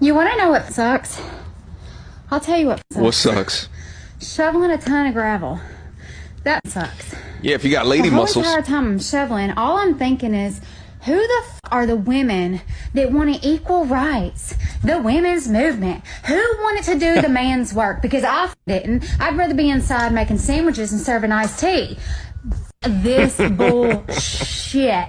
You want to know what sucks? I'll tell you what sucks. What sucks? Shoveling a ton of gravel. That sucks. Yeah, if you got lady muscles. The whole entire time I'm shoveling, all I'm thinking is, who the are the women that wanted equal rights? The women's movement. Who wanted to do the man's work? Because I didn't. I'd rather be inside making sandwiches and serving iced tea. This bullshit.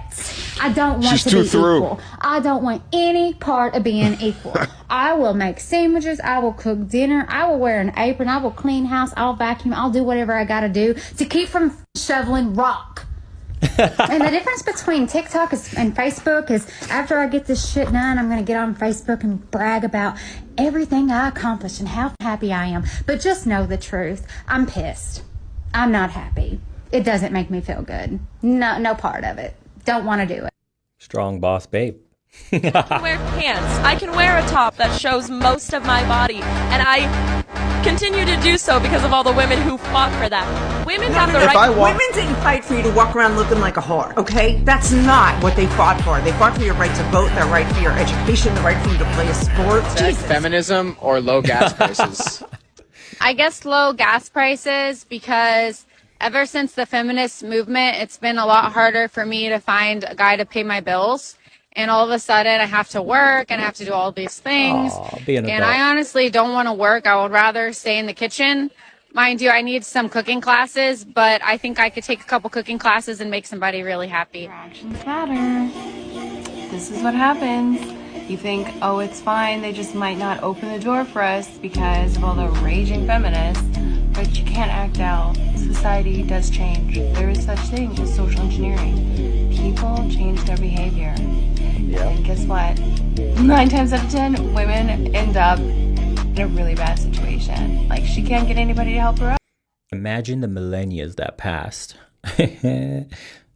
I don't want to be equal. I don't want any part of being equal. I will make sandwiches. I will cook dinner. I will wear an apron. I will clean house. I'll vacuum. I'll do whatever I gotta do to keep from shoveling rock. And the difference between TikTok and Facebook is after I get this shit done, I'm going to get on Facebook and brag about everything I accomplished and how happy I am. But just know the truth. I'm pissed. I'm not happy. It doesn't make me feel good. No part of it. Don't want to do it. Strong boss babe. I can wear pants. I can wear a top that shows most of my body. And I continue to do so because of all the women who fought for that. Women have the right. Women didn't fight for you to walk around looking like a whore, okay? That's not what they fought for. They fought for your right to vote, their right for your education, the right for you to play a sport. Feminism or low gas prices? I guess low gas prices, because ever since the feminist movement, it's been a lot harder for me to find a guy to pay my bills. And all of a sudden, I have to work and I have to do all these things. And I honestly don't want to work. I would rather stay in the kitchen. Mind you, I need some cooking classes, but I think I could take a couple cooking classes and make somebody really happy. Your actions matter. This is what happens. You think, oh, it's fine. They just might not open the door for us because of all the raging feminists. But you can't act out. Society does change. There is such thing as social engineering. People change their behavior. Yeah. And guess what? 9 times out of 10, women end up in a really bad situation. Like, she can't get anybody to help her out. Imagine the millennia that passed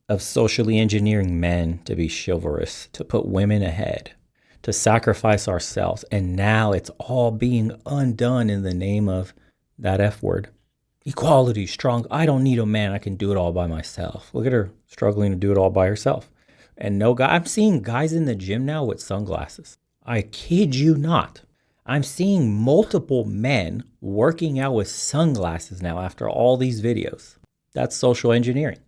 of socially engineering men to be chivalrous, to put women ahead, to sacrifice ourselves. And now it's all being undone in the name of that F word. Equality, strong. I don't need a man. I can do it all by myself. Look at her struggling to do it all by herself. And no guy, I'm seeing guys in the gym now with sunglasses. I kid you not. I'm seeing multiple men working out with sunglasses now after all these videos. That's social engineering.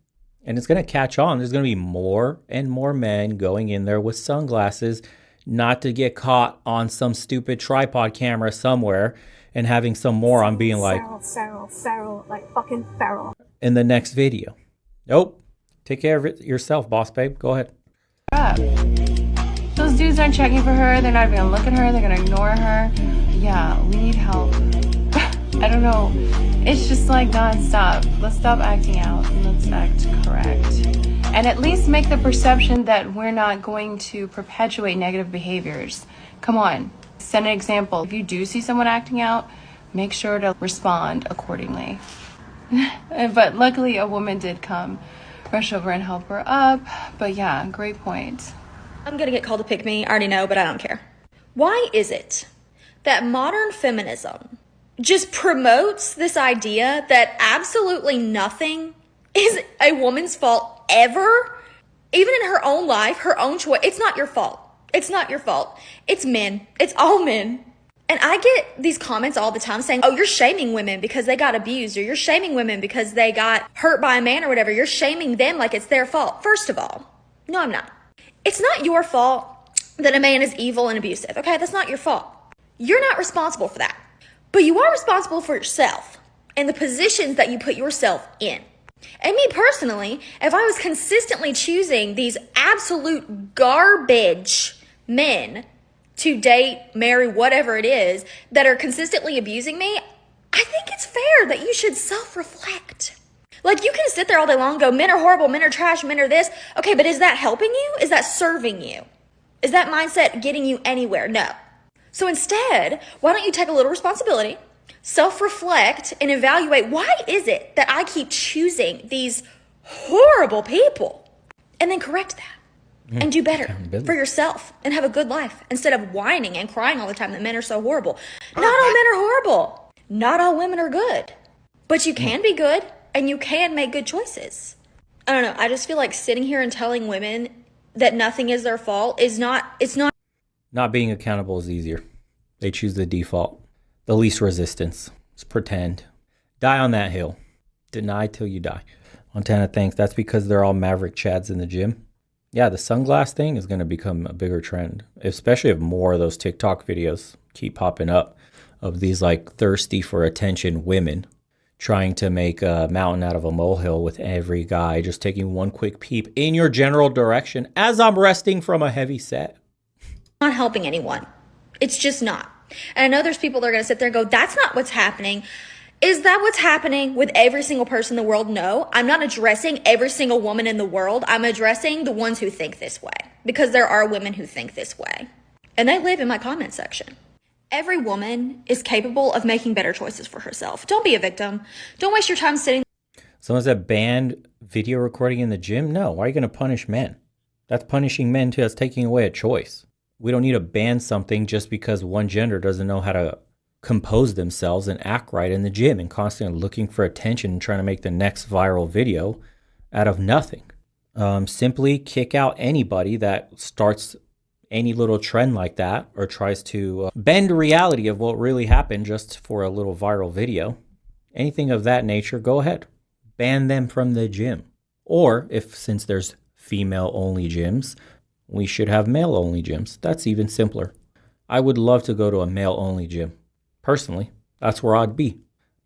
And it's going to catch on. There's going to be more and more men going in there with sunglasses, not to get caught on some stupid tripod camera somewhere and having some moron being like, feral, like fucking feral. In the next video. Nope. Take care of it yourself, boss babe. Go ahead. Up. Those dudes aren't checking for her. They're not even gonna look at her. They're gonna ignore her. Yeah, we need help. I don't know. It's just like nonstop. Let's stop acting out and let's act correct. And at least make the perception that we're not going to perpetuate negative behaviors. Come on. Set an example. If you do see someone acting out, make sure to respond accordingly. But luckily, a woman did come, rush over and help her up. But yeah, great point. I'm gonna get called to pick me, I already know, but I don't care. Why is it that modern feminism just promotes this idea that absolutely nothing is a woman's fault ever? Even in her own life, her own choice. It's not your fault. It's not your fault. It's men. It's all men. And I get these comments all the time saying, oh, you're shaming women because they got abused, or you're shaming women because they got hurt by a man or whatever. You're shaming them like it's their fault. First of all, no, I'm not. It's not your fault that a man is evil and abusive. Okay, that's not your fault. You're not responsible for that. But you are responsible for yourself and the positions that you put yourself in. And me personally, if I was consistently choosing these absolute garbage men to date, marry, whatever it is, that are consistently abusing me, I think it's fair that you should self-reflect. Like, you can sit there all day long and go, men are horrible, men are trash, men are this. Okay, but is that helping you? Is that serving you? Is that mindset getting you anywhere? No. So instead, why don't you take a little responsibility, self-reflect, and evaluate, why is it that I keep choosing these horrible people? And then correct that. And do better for yourself and have a good life instead of whining and crying all the time that men are so horrible. Not all men are horrible. Not all women are good. But you can be good and you can make good choices. I don't know. I just feel like sitting here and telling women that nothing is their fault is not, it's not. Not being accountable is easier. They choose the default, the least resistance. Let's pretend. Die on that hill. Deny till you die. Montana thinks that's because they're all maverick chads in the gym. Yeah, the sunglass thing is going to become a bigger trend, especially if more of those TikTok videos keep popping up of these like thirsty for attention women trying to make a mountain out of a molehill with every guy just taking one quick peep in your general direction as I'm resting from a heavy set. Not helping anyone. It's just not. And I know there's people that are going to sit there and go, that's not what's happening. Is that what's happening with every single person in the world? No, I'm not addressing every single woman in the world. I'm addressing the ones who think this way, because there are women who think this way, and they live in my comment section. Every woman is capable of making better choices for herself. Don't be a victim. Don't waste your time sitting. Someone said banned video recording in the gym. No, why are you going to punish men? That's punishing men too. That's taking away a choice. We don't need to ban something just because one gender doesn't know how to compose themselves and act right in the gym and constantly looking for attention and trying to make the next viral video out of nothing. Simply kick out anybody that starts any little trend like that or tries to bend reality of what really happened just for a little viral video. Anything of that nature, go ahead. Ban them from the gym. Or if, since there's female-only gyms, we should have male-only gyms. That's even simpler. I would love to go to a male-only gym. Personally, that's where I'd be.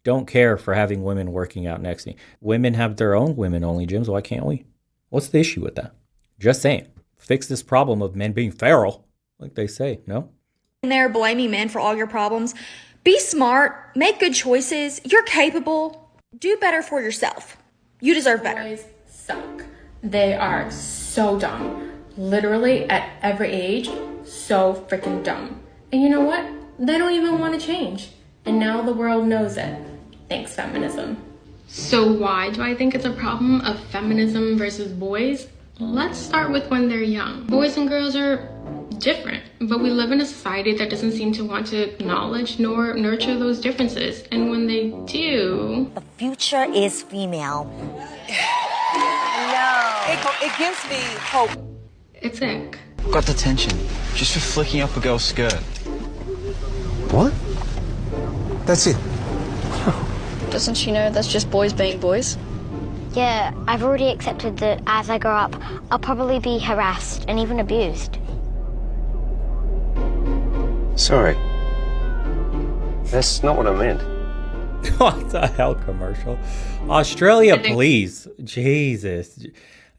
Don't care for having women working out next to me. Women have their own women-only gyms. Why can't we? What's the issue with that? Just saying. Fix this problem of men being feral, like they say, no? There blaming men for all your problems. Be smart. Make good choices. You're capable. Do better for yourself. You deserve better. Boys suck. They are so dumb. Literally, at every age, so freaking dumb. And you know what? They don't even want to change. And now the world knows it. Thanks, feminism. So why do I think it's a problem of feminism versus boys? Let's start with when they're young. Boys and girls are different, but we live in a society that doesn't seem to want to acknowledge nor nurture those differences. And when they do... The future is female. No. It gives me hope. It's ick. Got detention just for flicking up a girl's skirt. What? That's it. Doesn't she know that's just boys being boys? Yeah, I've already accepted that as I grow up, I'll probably be harassed and even abused. Sorry. That's not what I meant. What the hell commercial? Australia, please. Jesus.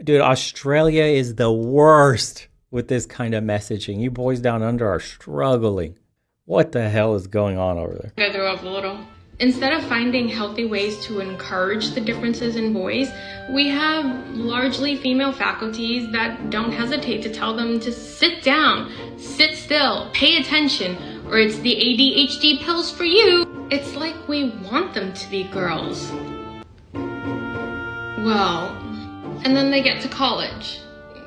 Dude, Australia is the worst with this kind of messaging. You boys down under are struggling. What the hell is going on over there? I threw up a little. Instead of finding healthy ways to encourage the differences in boys, we have largely female faculties that don't hesitate to tell them to sit down, sit still, pay attention, or it's the ADHD pills for you. It's like we want them to be girls. Well, and then they get to college.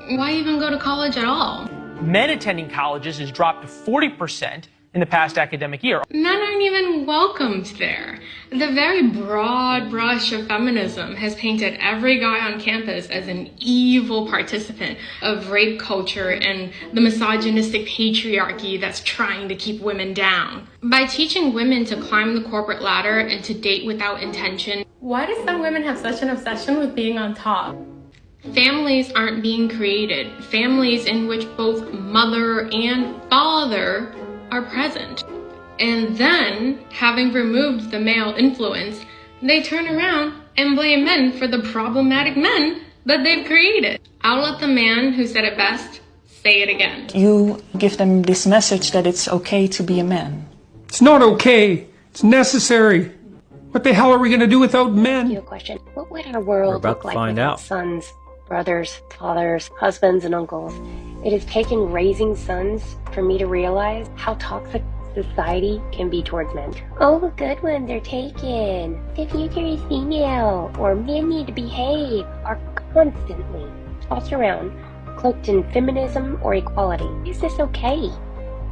Why even go to college at all? Men attending colleges has dropped to 40% in the past academic year. Men aren't even welcomed there. The very broad brush of feminism has painted every guy on campus as an evil participant of rape culture and the misogynistic patriarchy that's trying to keep women down. By teaching women to climb the corporate ladder and to date without intention, why do some women have such an obsession with being on top? Families aren't being created. Families in which both mother and father are present. And then, having removed the male influence, they turn around and blame men for the problematic men that they've created. I'll let the man who said it best say it again. You give them this message that it's okay to be a man. It's not okay. It's necessary. What the hell are we going to do without men? Your question. What would our world look like find without out. sons, brothers, fathers, husbands, and uncles? It has taken raising sons for me to realize how toxic society can be towards men. Oh, the good ones are taken. The future is female, or men need to behave, are constantly tossed around, cloaked in feminism or equality. Is this okay?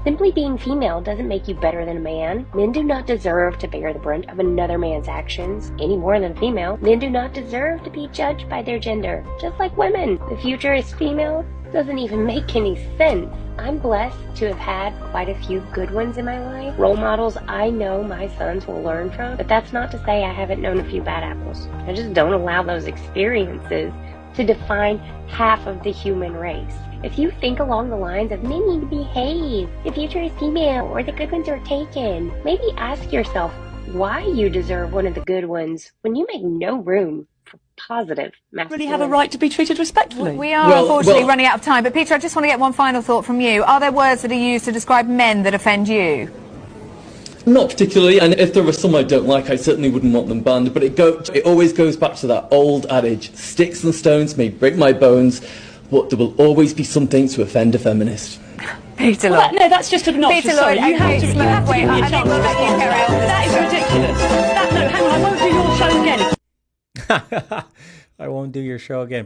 Simply being female doesn't make you better than a man. Men do not deserve to bear the brunt of another man's actions any more than a female. Men do not deserve to be judged by their gender, just like women. The future is female doesn't even make any sense. I'm blessed to have had quite a few good ones in my life. Role models I know my sons will learn from, but that's not to say I haven't known a few bad apples. I just don't allow those experiences to define half of the human race. If you think along the lines of men need to behave, the future is female, or the good ones are taken, maybe ask yourself why you deserve one of the good ones when you make no room for positive masculinity. Really have a right to be treated respectfully. We are unfortunately running out of time, but Peter, I just want to get one final thought from you. Are there words that are used to describe men that offend you? Not particularly, and if there are some I don't like, I certainly wouldn't want them banned, but it always goes back to that old adage, sticks and stones may break my bones, but there will always be something to offend a feminist. Peter Lloyd. No, that's just obnoxious. Peter Lloyd, sorry. You have to wait, I think we'll let you carry on. That is ridiculous. No, hang on, I won't do your show again. I won't do your show again.